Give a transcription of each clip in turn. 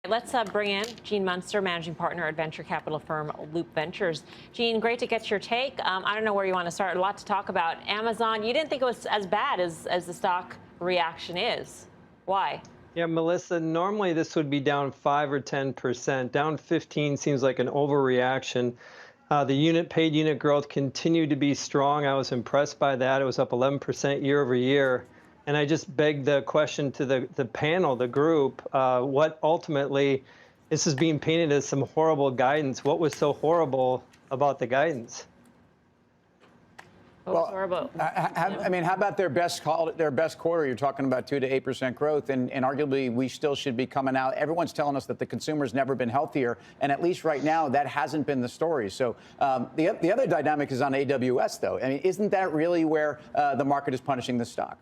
Let's bring in Gene Munster, managing partner at venture capital firm Loop Ventures. Gene, great to get your take. I don't know where you want to start. A lot to talk about. Amazon, you didn't think it was as bad as the stock reaction is. Why? Yeah, Melissa, normally this would be down 5 or 10%. Down 15 seems like an overreaction. The paid unit growth continued to be strong. I was impressed by that. It was up 11% year over year. And I just begged the question to the panel, the group, what ultimately, this is being painted as some horrible guidance. What was so horrible about the guidance? Well, I mean, how about their best quarter? You're talking about 2 to 8% growth, and arguably we still should be coming out. Everyone's telling us that the consumer's never been healthier, and at least right now that hasn't been the story. So the other dynamic is on AWS, though. I mean, isn't that really where the market is punishing the stock?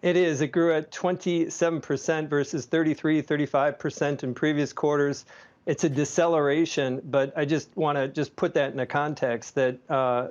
It is. It grew at 27% versus 35% in previous quarters. It's a deceleration, but I just want to put that in a context that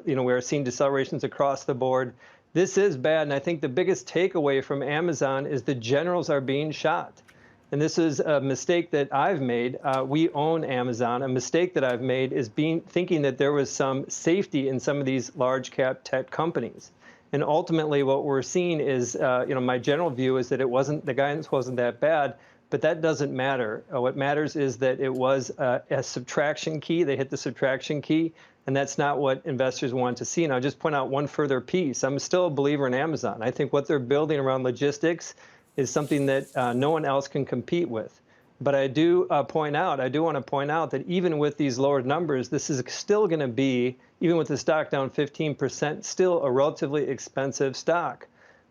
we're seeing decelerations across the board. This is bad, and I think the biggest takeaway from Amazon is the generals are being shot. And this is a mistake that I've made. We own Amazon. A mistake that I've made is thinking that there was some safety in some of these large cap tech companies. And ultimately, what we're seeing is, my general view is that the guidance wasn't that bad, but that doesn't matter. What matters is that it was a subtraction key. They hit the subtraction key, and that's not what investors want to see. And I'll just point out one further piece. I'm still a believer in Amazon. I think what they're building around logistics is something that no one else can compete with. But I do want to point out that even with these lower numbers, this is still going to be, even with the stock down 15%, still a relatively expensive stock.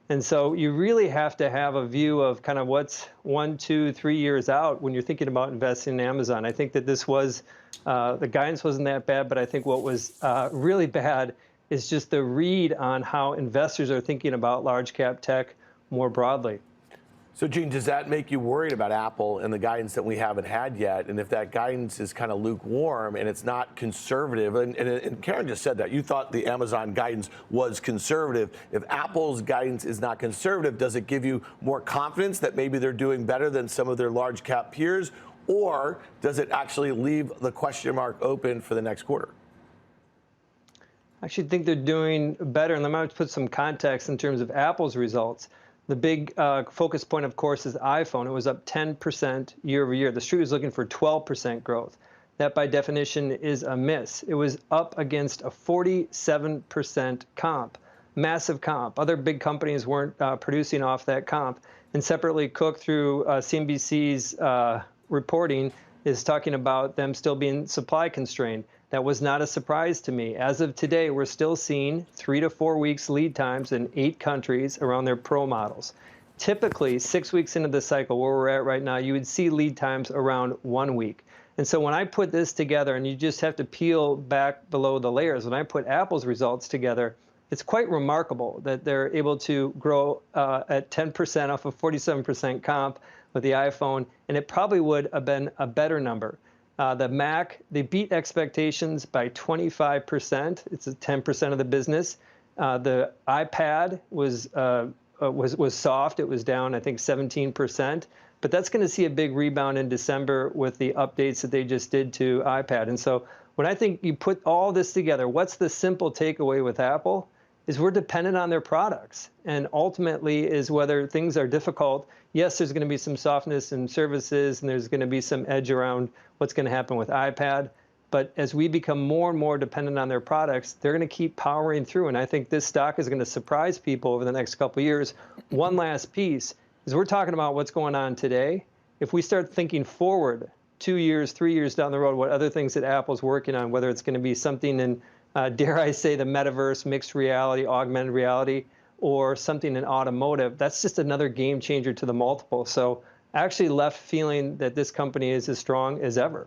And so you really have to have a view of kind of what's 1, 2, 3 years out when you're thinking about investing in Amazon. I think that this was, the guidance wasn't that bad, but I think what was really bad is just the read on how investors are thinking about large cap tech more broadly. So, Gene, does that make you worried about Apple and the guidance that we haven't had yet? And if that guidance is kind of lukewarm and it's not conservative, and Karen just said that, you thought the Amazon guidance was conservative. If Apple's guidance is not conservative, does it give you more confidence that maybe they're doing better than some of their large cap peers? Or does it actually leave the question mark open for the next quarter? I actually think they're doing better. And let me put some context in terms of Apple's results. The big focus point, of course, is iPhone. It was up 10% year over year. The street was looking for 12% growth. That, by definition, is a miss. It was up against a 47% comp, massive comp. Other big companies weren't producing off that comp. And separately, Cook, through CNBC's reporting, is talking about them still being supply constrained. That was not a surprise to me. As of today, we're still seeing 3 to 4 weeks lead times in 8 countries around their Pro models. Typically, 6 weeks into the cycle, where we're at right now, you would see lead times around 1 week. And so when I put this together, and you just have to peel back below the layers, when I put Apple's results together, it's quite remarkable that they're able to grow at 10% off a 47% comp with the iPhone, and it probably would have been a better number. The Mac, they beat expectations by 25%. It's 10% of the business. The iPad was soft. It was down, I think, 17%. But that's going to see a big rebound in December with the updates that they just did to iPad. And so when I think you put all this together, what's the simple takeaway with Apple? Is we're dependent on their products. And ultimately is whether things are difficult. Yes, there's going to be some softness in services, and there's going to be some edge around what's going to happen with iPad. But as we become more and more dependent on their products, they're going to keep powering through. And I think this stock is going to surprise people over the next couple of years. One last piece is we're talking about what's going on today. If we start thinking forward 2 years, 3 years down the road, what other things that Apple's working on, whether it's going to be something in, dare I say, the metaverse, mixed reality, augmented reality, or something in automotive, that's just another game changer to the multiple. So I actually left feeling that this company is as strong as ever.